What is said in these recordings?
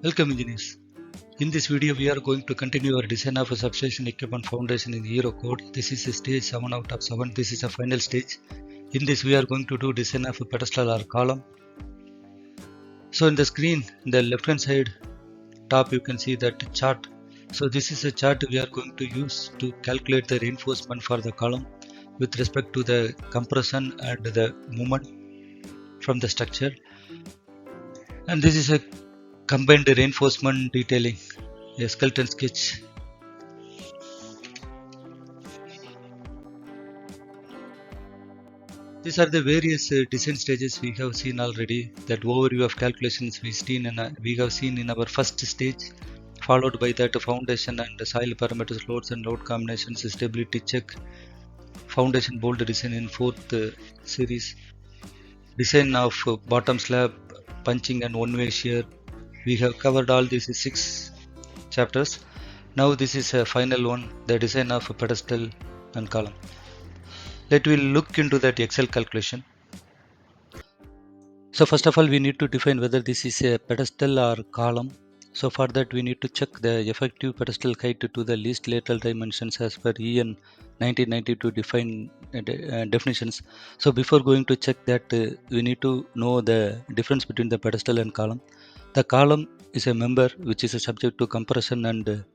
Welcome engineers. In this video we are going to continue our design of a substation equipment foundation in Eurocode. This is stage 7 out of 7. This is a final stage. In this we are going to do design of a pedestal or column. So in the screen, in the left hand side top you can see that chart. So this is a chart we are going to use to calculate the reinforcement for the column with respect to the compression and the movement from the structure. And this is a combined reinforcement detailing, a skeleton sketch. These are the various design stages we have seen already. That overview of calculations we have seen in our first stage, followed by that foundation and soil parameters, loads and load combinations, stability check, foundation bolt design in fourth series, design of bottom slab, punching and one-way shear. We have covered all these 6 chapters. Now this is a final one, the design of a pedestal and column. Let we look into that Excel calculation. So first of all we need to define whether this is a pedestal or column. So for that we need to check the effective pedestal height to the least lateral dimensions as per EN 1992 definitions. So before going to check that, we need to know the difference between the pedestal and column. The column is a member which is subject to compression and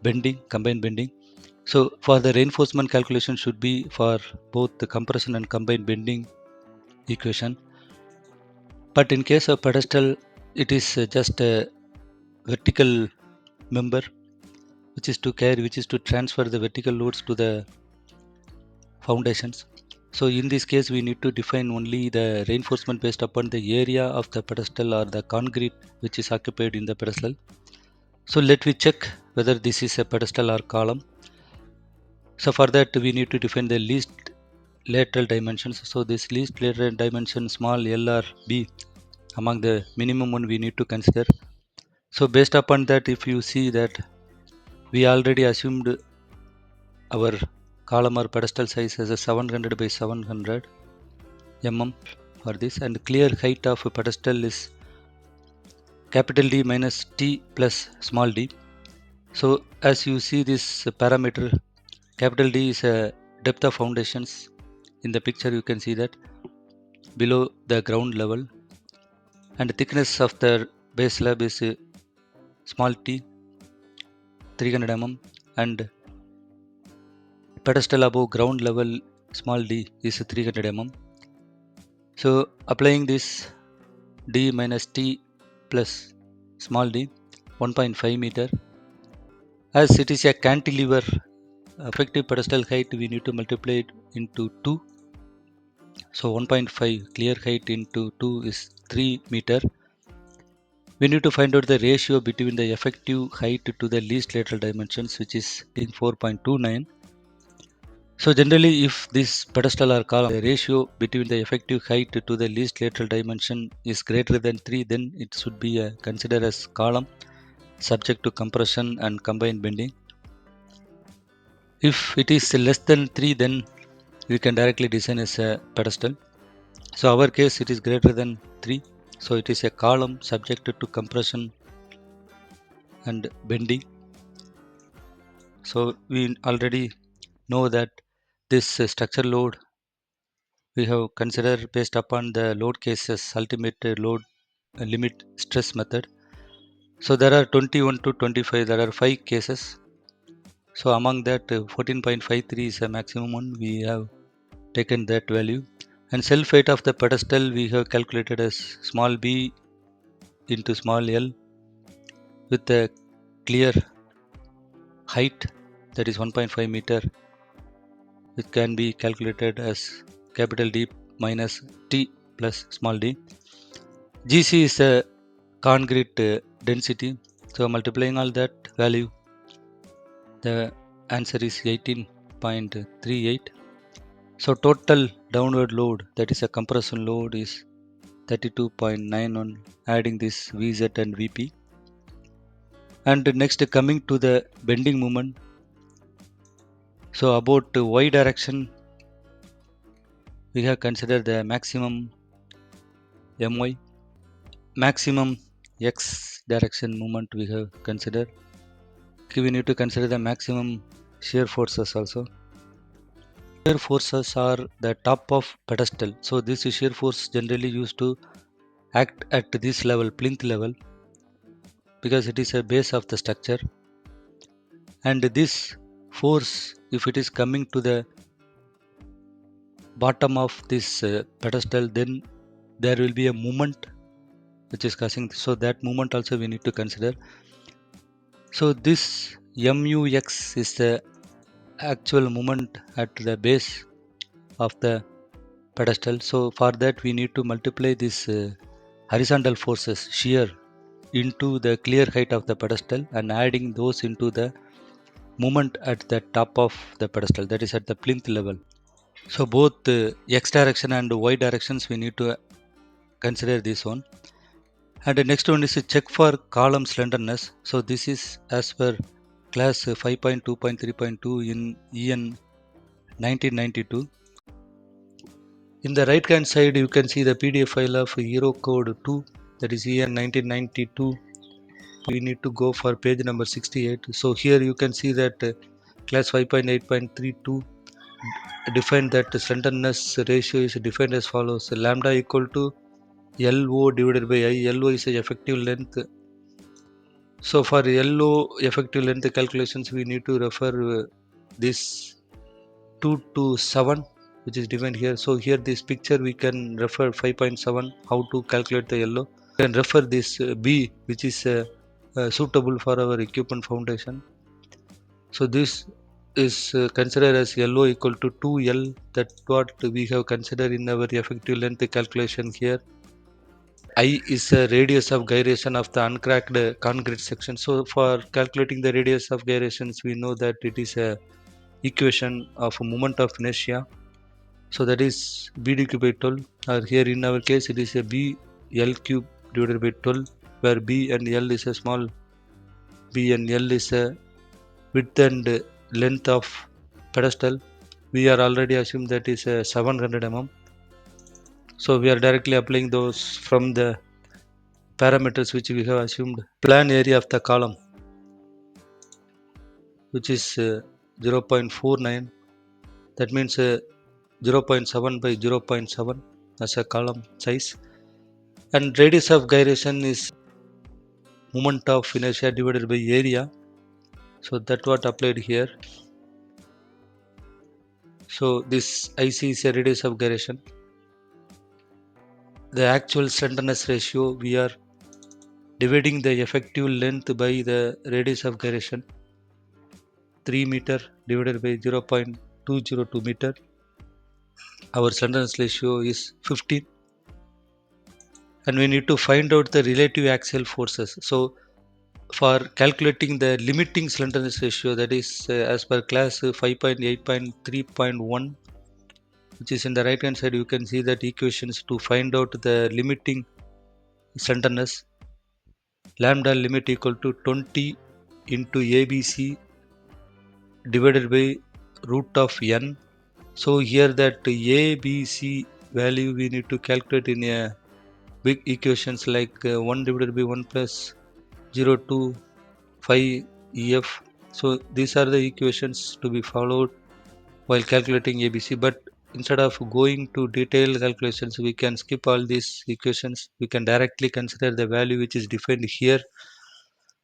bending, combined bending. So for the reinforcement calculation should be for both the compression and combined bending equation. But in case of pedestal, it is just a vertical member which is to transfer the vertical loads to the foundations. So in this case we need to define only the reinforcement based upon the area of the pedestal or the concrete which is occupied in the pedestal. So let me check whether this is a pedestal or column. So for that we need to define the least lateral dimensions. So this least lateral dimension small l or b among the minimum one we need to consider. So based upon that, if you see that we already assumed our column or pedestal size as a 700 by 700 mm for this, and clear height of a pedestal is capital D minus T plus small d. So as you see this parameter, capital D is a depth of foundations. In the picture you can see that below the ground level, and the thickness of the base slab is small t 300 mm, and pedestal above ground level small d is 300 mm. So applying this d minus t plus small d 1.5 meter, as it is a cantilever, effective pedestal height we need to multiply it into 2. So 1.5 clear height into 2 is 3 meter. We need to find out the ratio between the effective height to the least lateral dimensions, which is 4.29. So generally if this pedestal or column, the ratio between the effective height to the least lateral dimension is greater than 3, then it should be considered as column subject to compression and combined bending. If it is less than 3, then we can directly design as a pedestal. So our case it is greater than 3, so it is a column subject to compression and bending. So we already know that this structure load we have considered based upon the load cases ultimate load limit stress method. So there are 21 to 25, there are 5 cases. So among that 14.53 is a maximum one, we have taken that value. And self height of the pedestal we have calculated as small b into small l with a clear height that is 1.5 meter, which can be calculated as capital D minus T plus small d. GC is a concrete density. So multiplying all that value, the answer is 18.38. So total downward load, that is a compression load, is 32.91, adding this VZ and VP. And next coming to the bending moment. So about Y direction, we have considered the maximum MY. Maximum x direction movement we have considered. Okay, we need to consider the maximum shear forces also. Shear forces are the top of pedestal. So this shear force generally used to act at this level, plinth level, because it is a base of the structure. And this force, if it is coming to the bottom of this pedestal, then there will be a movement which is causing. So that movement also we need to consider. So this MUX is the actual movement at the base of the pedestal. So for that we need to multiply this horizontal forces shear into the clear height of the pedestal and adding those into the moment at the top of the pedestal, that is at the plinth level. So both x direction and y directions we need to consider this one. And the next one is a check for column slenderness. So this is as per class 5.2.3.2 in EN 1992. In the right hand side you can see the PDF file of Eurocode 2, that is EN 1992. We need to go for page number 68. So here you can see that class 5.8.32 defined that the slenderness ratio is defined as follows: lambda equal to LO divided by I. LO is the effective length. So for LO effective length calculations we need to refer this 2 to 7 which is defined here. So here this picture we can refer 5.7 how to calculate the LO. We can refer this B which is suitable for our equipment foundation. So this is considered as LO equal to 2L. That's what we have considered in our effective length calculation here. I is a radius of gyration of the uncracked concrete section. So for calculating the radius of gyrations, we know that it is a equation of a moment of inertia. So that is B d cube by 12, or here in our case it is a B L cube divided by 12, where B and L is a small b and L is a width and length of pedestal. We are already assumed that is 700 mm. So we are directly applying those from the parameters which we have assumed. Plan area of the column, which is 0.49, that means 0.7 by 0.7 as a column size, and radius of gyration is moment of inertia divided by area. So that what applied here. So this IC is a radius of gyration. The actual slenderness ratio, we are dividing the effective length by the radius of gyration, 3 meter divided by 0.202 meter. Our slenderness ratio is 15, and we need to find out the relative axial forces. So for calculating the limiting slenderness ratio, that is as per class 5.8.3.1, which is in the right hand side, you can see that equations to find out the limiting slenderness. Lambda limit equal to 20 into ABC divided by root of n. So here that ABC value we need to calculate in a big equations like 1 divided by 1 plus 0 to 5 EF. So these are the equations to be followed while calculating ABC, but instead of going to detailed calculations we can skip all these equations. We can directly consider the value which is defined here,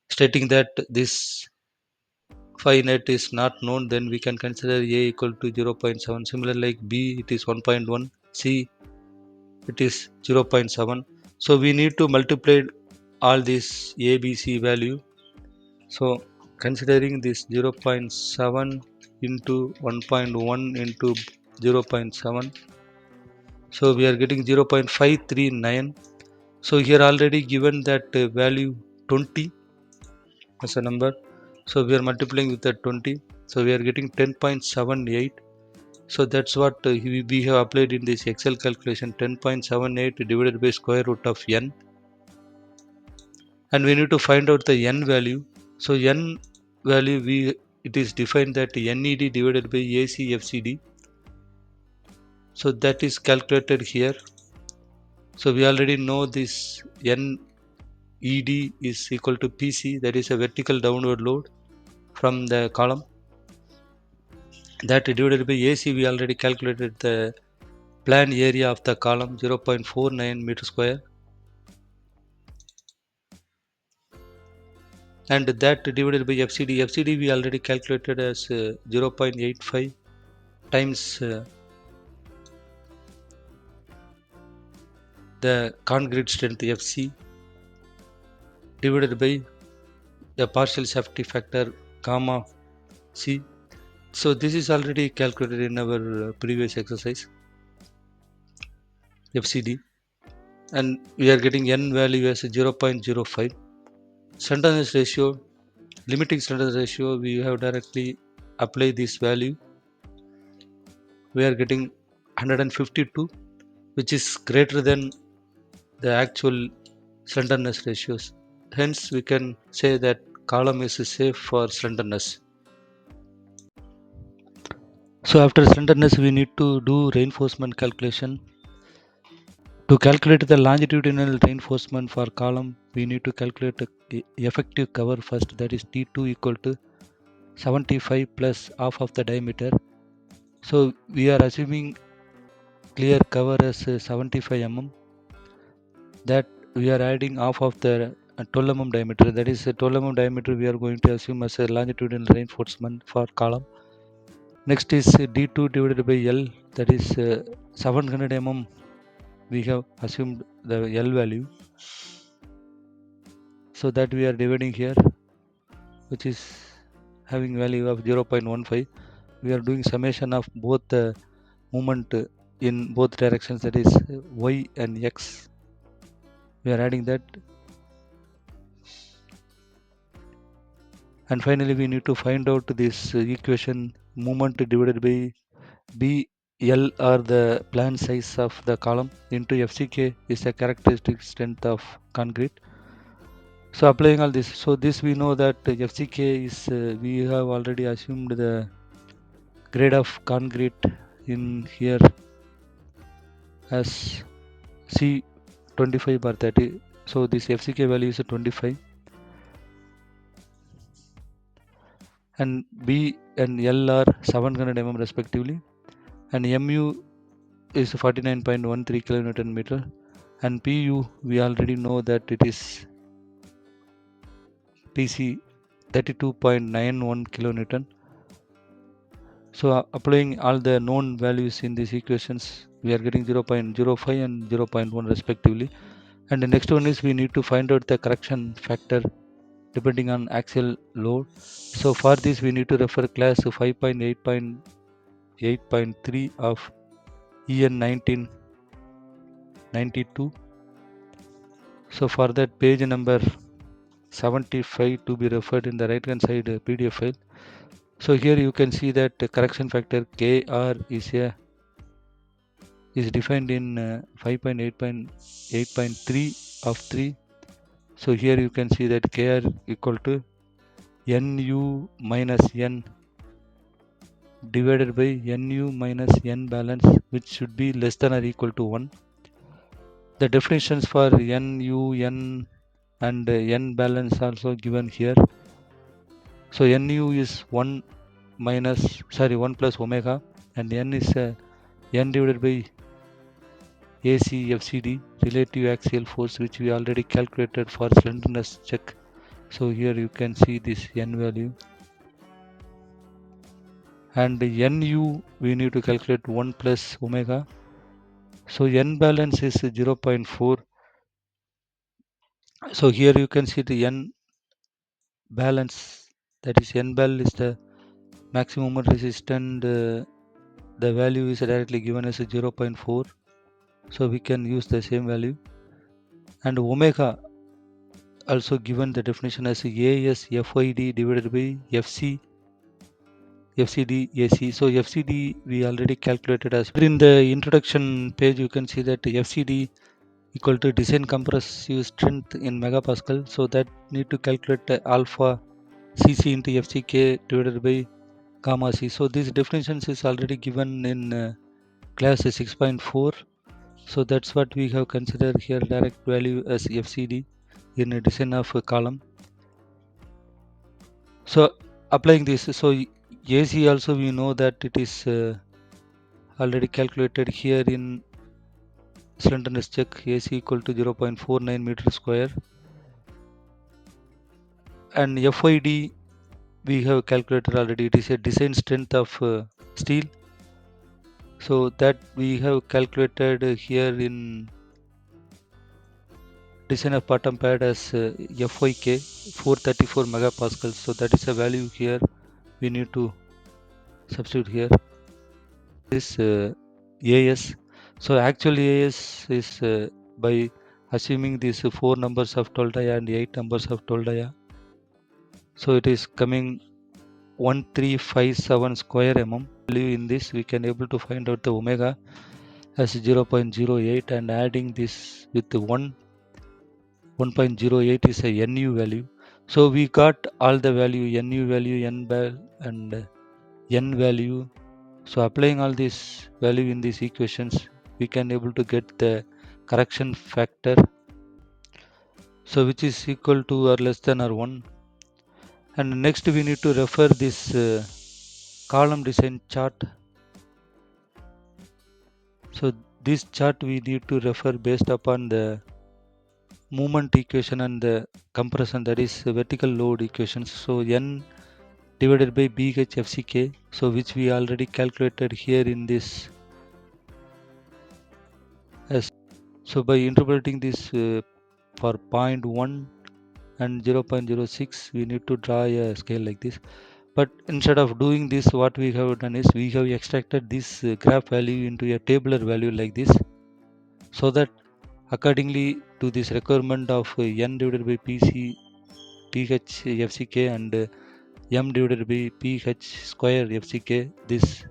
stating that this phi net is not known, then we can consider A equal to 0.7. Similar like B it is 1.1, C it is 0.7. So we need to multiply all these A, B, C value. So considering this 0.7 into 1.1 into 0.7, so we are getting 0.539. So here already given that value 20 as a number, so we are multiplying with that 20, so we are getting 10.78. So that's what we have applied in this Excel calculation, 10.78 divided by square root of n, and we need to find out the n value. So n value, it is defined that NED divided by AC FCD. So that is calculated here. So we already know this n ED is equal to PC, that is a vertical downward load from the column. That divided by AC, we already calculated the plan area of the column 0.49 meter square, and that divided by FCD we already calculated as 0.85 times the concrete strength FC divided by the partial safety factor gamma C. So this is already calculated in our previous exercise FCD, and we are getting N value as 0.05. Slenderness ratio, limiting slenderness ratio, we have directly applied this value. We are getting 152, which is greater than the actual slenderness ratios. Hence, we can say that column is safe for slenderness. So after slenderness, we need to do reinforcement calculation. To calculate the longitudinal reinforcement for column, we need to calculate the effective cover first, that is T2 equal to 75 plus half of the diameter. So we are assuming clear cover as 75 mm. That we are adding half of the 12 mm diameter, that is 12 mm diameter we are going to assume as a longitudinal reinforcement for column. Next is D2 divided by L, that is 700 mm. We have assumed the L value, so that we are dividing here, which is having value of 0.15. We are doing summation of both the movement in both directions, that is y and x. We are adding that, and finally we need to find out this equation moment divided by B L or the plan size of the column into FCK is a characteristic strength of concrete. So applying all this, so this we know that FCK is we have already assumed the grade of concrete in here as C25/30. So this FCK value is 25, and B and L are 700 mm respectively, and MU is 49.13 kilonewton meter, and PU we already know that it is PC 32.91 kilonewton. So applying all the known values in these equations, we are getting 0.05 and 0.1 respectively. And the next one is we need to find out the correction factor depending on axial load. So for this we need to refer class 5.8.8.3 of EN 1992. So for that, page number 75 to be referred in the right hand side PDF file. So here you can see that the correction factor KR is defined in 5.8.8.3 of 3. So here you can see that KR equal to NU minus N divided by NU minus N balance, which should be less than or equal to 1. The definitions for NU, N and N balance also given here. So NU is 1 plus omega, and N is N divided by AC FCD, relative axial force, which we already calculated for slenderness check. So here you can see this N value, and NU we need to calculate 1 plus omega. So N balance is 0.4. So here you can see the N balance, that is N bal is the maximum resistance. The value is directly given as 0.4, so we can use the same value. And omega also given the definition as AS FYD divided by FCD AC. So FCD we already calculated as in the introduction page. You can see that FCD equal to design compressive strength in megapascal. So that need to calculate alpha CC into FCK divided by gamma C. So these definitions is already given in class 6.4. So that's what we have considered here, direct value as FCD. in a design of a column. So applying this, so AC also we know that it is already calculated here in slenderness check. AC equal to 0.49 meter square, and FID we have calculated already. It is a design strength of steel, so that we have calculated here in design of bottom pad as FYK 434 megapascals. So that is a value here we need to substitute here. This AS. So actually AS is by assuming these 4 numbers of 12 dia and 8 numbers of 12 dia. So it is coming 1357 square mm. Value in this we can able to find out the omega as 0.08, and adding this with the 1.08 is a NU value. So we got all the value, NU value, N value and N value. So applying all these value in these equations, we can able to get the correction factor, so which is equal to or less than or 1. And next we need to refer this column design chart. So this chart we need to refer based upon the movement equation and the compression, that is vertical load equations. So N divided by BHFCK, so which we already calculated here in this as. So by interpreting this for 0.1 and 0.06, we need to draw a scale like this. But instead of doing this, what we have done is we have extracted this graph value into a tabular value like this, so that accordingly to this requirement of N divided by PH FCK and M divided by PH square FCK, this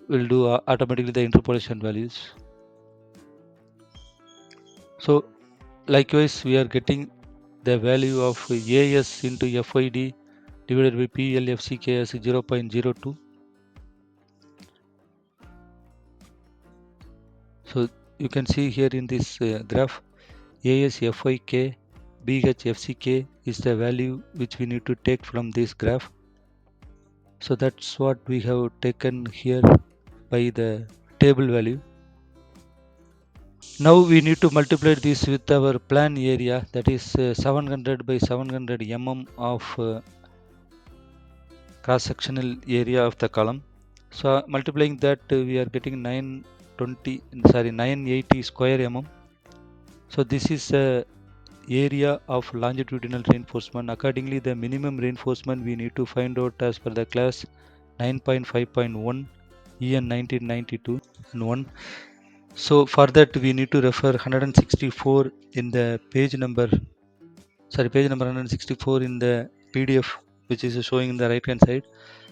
will do automatically the interpolation values. So likewise we are getting the value of AS into FID divided by PLFCK as 0.02. So you can see here in this graph, ASFIK BHFCK is the value which we need to take from this graph. So that's what we have taken here by the table value. Now we need to multiply this with our plan area, that is 700 by 700 mm of cross sectional area of the column. So multiplying that we are getting 980 square mm. So this is the area of longitudinal reinforcement. Accordingly, the minimum reinforcement we need to find out as per the class 9.5.1 EN 1992 and 1. So for that we need to refer 164 in the page number 164 in the PDF, which is showing in the right hand side.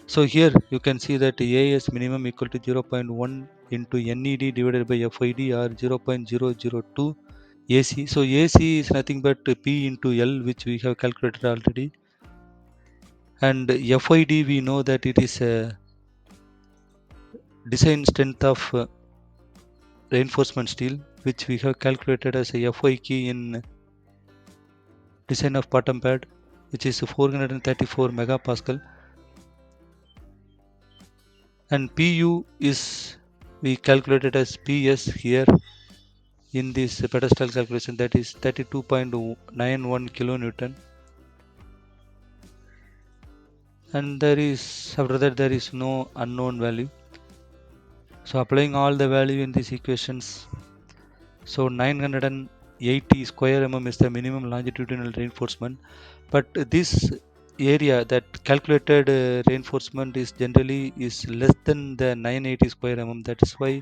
So here you can see that AS minimum equal to 0.1 into NED divided by FID, or 0.002 AC. So AC is nothing but P into L, which we have calculated already. And FID we know that it is a design strength of reinforcement steel, which we have calculated as a FIK in design of bottom pad, which is 434 megapascal. And PU is we calculated as PS here in this pedestal calculation, that is 32.91 kilonewton. And there is, after that there is no unknown value. So applying all the value in these equations, so 980 square mm is the minimum longitudinal reinforcement. But this area that calculated reinforcement is generally is less than the 980 square mm. That is why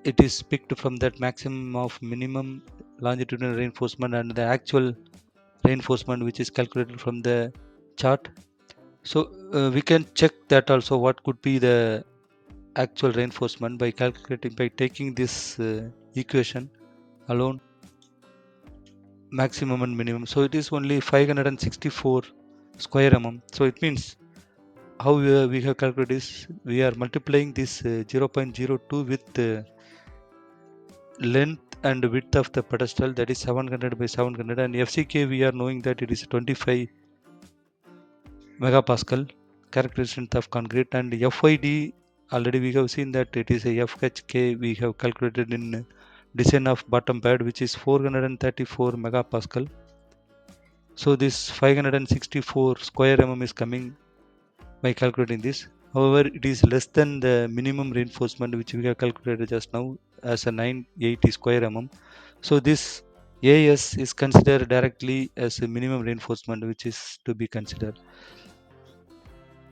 it is picked from that maximum of minimum longitudinal reinforcement and the actual reinforcement, which is calculated from the chart. So we can check that also, what could be the actual reinforcement by calculating, by taking this equation alone, maximum and minimum. So it is only 564 square mm. So it means how we have calculated is we are multiplying this 0.02 with length and width of the pedestal, that is 700 by 700, and FCK we are knowing that it is 25 megapascal character strength of concrete, and FYD already we have seen that it is a FHK we have calculated in design of bottom pad, which is 434 megapascal. So this 564 square mm is coming by calculating this. However, it is less than the minimum reinforcement which we have calculated just now as a 980 square mm. So this AS is considered directly as a minimum reinforcement which is to be considered,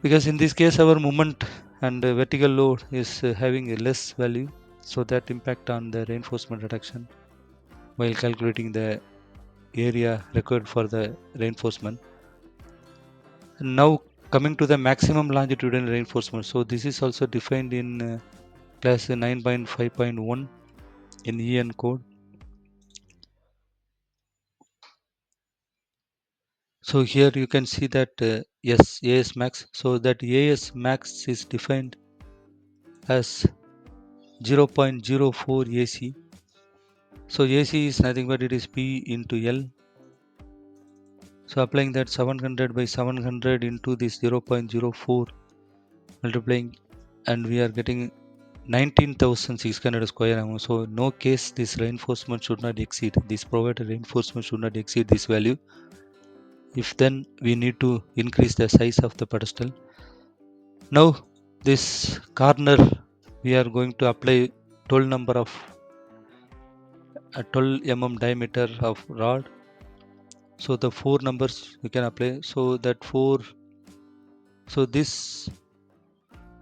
because in this case our moment and vertical load is having a less value, so that impact on the reinforcement reduction while calculating the area required for the reinforcement. Now coming to the maximum longitudinal reinforcement, so this is also defined in class 9.5.1 in EN code. So here you can see that yes, AS max, so that AS max is defined as 0.04 AC. So AC is nothing but it is P into L. So applying that 700 by 700 into this 0.04 multiplying, and we are getting 19,600 square mm. So no case this reinforcement should not exceed, this provided reinforcement should not exceed this value. If then we need to increase the size of the pedestal. Now this corner we are going to apply 12 number of 12 mm diameter of rod. So the four numbers we can apply, so that 4, so this,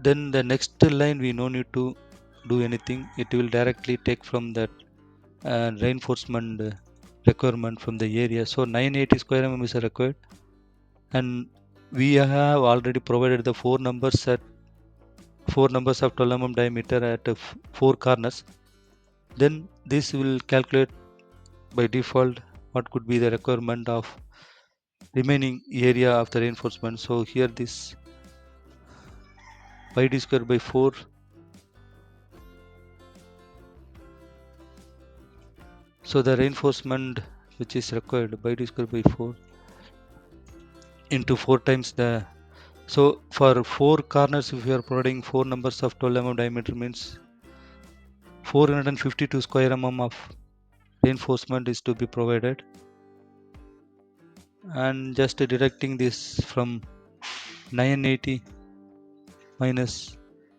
then the next line we no need to do anything, it will directly take from that reinforcement requirement from the area. So 980 square mm is required, and we have already provided the four numbers of 12 mm diameter at four corners. Then this will calculate by default what could be the requirement of remaining area of the reinforcement. So here this pi d square by 4, so the reinforcement which is required pi d square by 4 into 4 times the, so for 4 corners if you are providing 4 numbers of 12 mm diameter means 452 square mm of reinforcement is to be provided, and just deducting this from 980 minus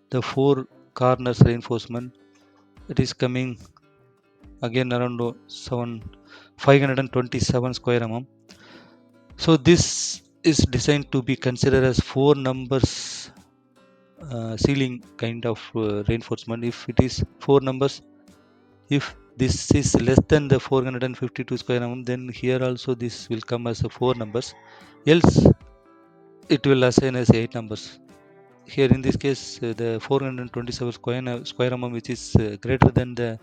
the 4 corners reinforcement, it is coming again around 527 square mm. So this is designed to be considered as 4 numbers ceiling kind of reinforcement. If it is 4 numbers, if this is less than the 452 square mm, then here also this will come as a 4 numbers, else it will assign as 8 numbers. Here in this case the 427 square mm which is greater than the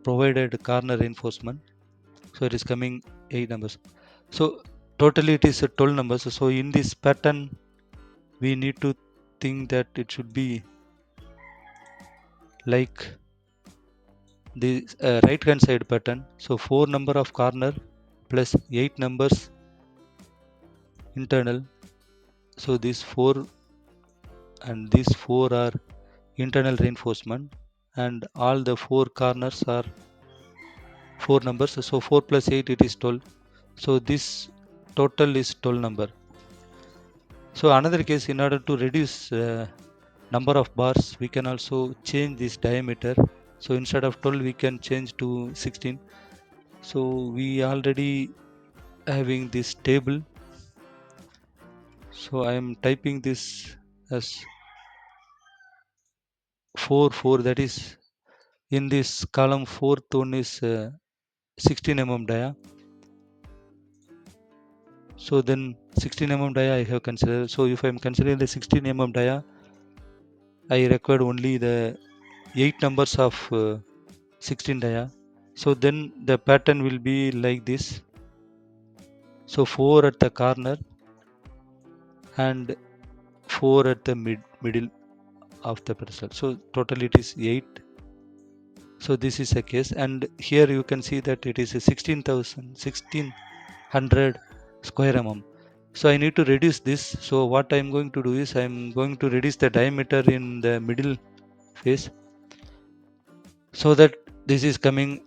provided corner reinforcement, so it is coming 8 numbers. So totally it is 12 numbers. So in this pattern we need to think that it should be like the right hand side pattern. So 4 number of corner plus 8 numbers internal. So these 4 and these 4 are internal reinforcement, and all the 4 corners are 4 numbers. So 4 plus 8 it is 12. So this total is 12 number. So another case, in order to reduce number of bars, we can also change this diameter. So instead of 12 we can change to 16. So we already having this table, so I am typing this as 4 4, that is in this column fourth one is 16 mm dia. So then 16 mm dia I have considered. So if I am considering the 16 mm dia, I required only the 8 numbers of 16 dia. So then the pattern will be like this. So 4 at the corner and 4 at the middle of the pedestal. So total it is 8. So this is a case, and here you can see that it is a 1600 square mm. So I need to reduce this. So what I'm going to do is I'm going to reduce the diameter in the middle face, so that this is coming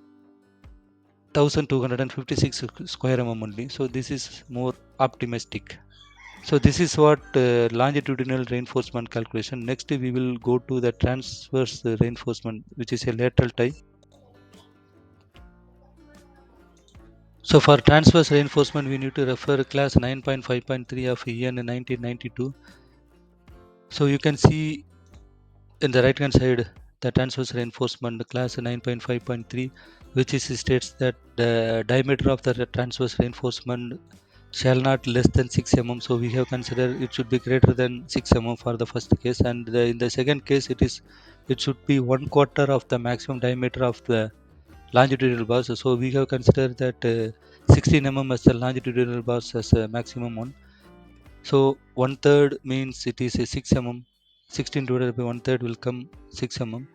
1256 square mm only. So this is more optimistic. So this is what longitudinal reinforcement calculation. Next we will go to the transverse reinforcement, which is a lateral tie. So for transverse reinforcement, we need to refer class 9.5.3 of EN 1992. So you can see in the right hand side the transverse reinforcement class 9.5.3, which is states that the diameter of the transverse reinforcement shall not less than 6 mm. So we have considered it should be greater than 6 mm for the first case, and in the second case it should be 1/4 of the maximum diameter of the longitudinal bars. So we have considered that 16 mm as the longitudinal bars as a maximum one. So 1/3 means it is a 6 mm. 16 divided by 1/3 will come 6 mm.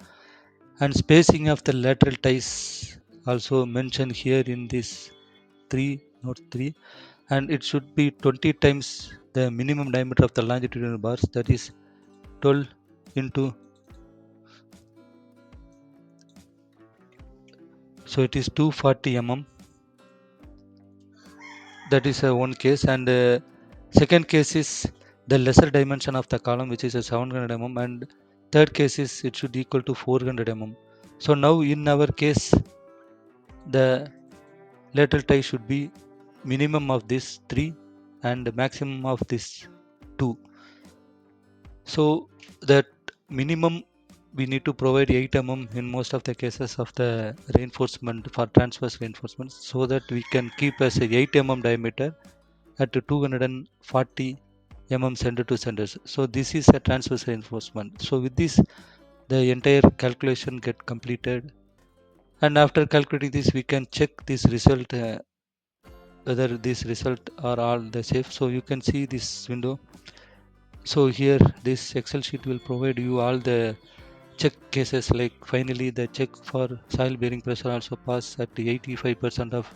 And spacing of the lateral ties also mentioned here in this 3 note 3, and it should be 20 times the minimum diameter of the longitudinal bars, that is 12 into, so it is 240 mm. That is one case, and second case is the lesser dimension of the column, which is a 700 mm, and third case is it should equal to 400 mm. So now in our case the lateral tie should be minimum of this 3 and maximum of this 2. So that minimum we need to provide 8 mm in most of the cases of the reinforcement for transverse reinforcement, so that we can keep as a 8 mm diameter at 240 mm center to center. So this is a transverse reinforcement. So with this the entire calculation get completed, and after calculating this we can check this result, whether this result are all the safe. So you can see this window. So here this Excel sheet will provide you all the check cases, like finally the check for soil bearing pressure also pass at 85% of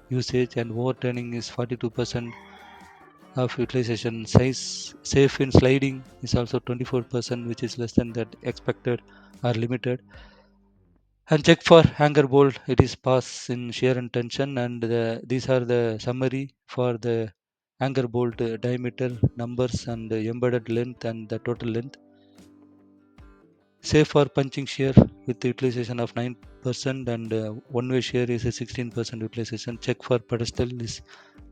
usage, and overturning is 42% of utilization. Size safe in sliding is also 24%, which is less than that expected or limited. And check for hanger bolt, it is pass in shear and tension, and these are the summary for the hanger bolt diameter numbers and embedded length and the total length. Safe for punching shear with the utilization of 9%, and one-way shear is a 16% utilization. Check for pedestal is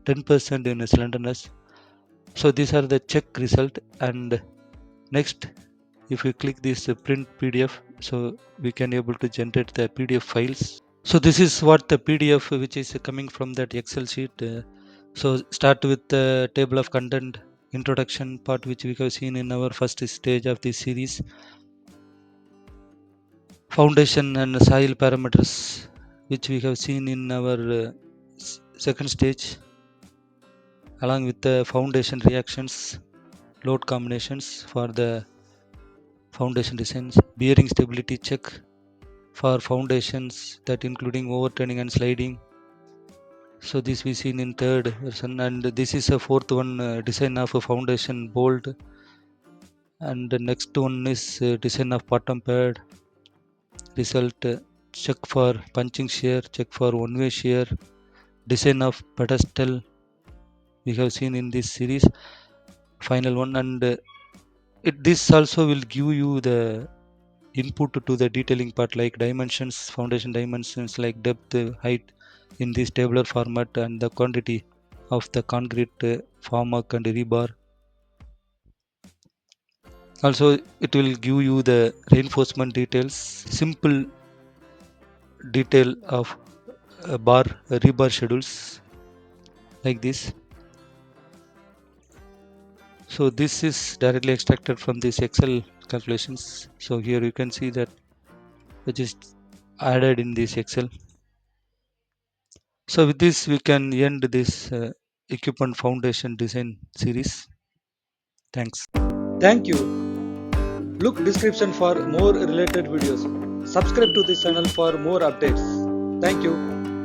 10% in slenderness. So these are the check result, and next if we click this print PDF, so we can able to generate the PDF files. So this is what the PDF which is coming from that Excel sheet. So start with the table of content introduction part, which we have seen in our first stage of this series. Foundation and soil parameters, which we have seen in our second stage, along with the foundation reactions, load combinations for the foundation designs, bearing stability check for foundations, that including overturning and sliding. So this we seen in third version, and this is a fourth one, design of a foundation bolt, and the next one is design of bottom pad. Result, check for punching shear, check for one-way shear, design of pedestal we have seen in this series, final one, and this also will give you the input to the detailing part, like dimensions, foundation dimensions like depth, height in this tabular format, and the quantity of the concrete formwork and rebar. Also it will give you the reinforcement details, simple detail of bar rebar schedules like this. So this is directly extracted from this Excel calculations. So here you can see that which is added in this Excel. So with this we can end this equipment foundation design series. Thanks. Thank you. Look description for more related videos. Subscribe to this channel for more updates. Thank you.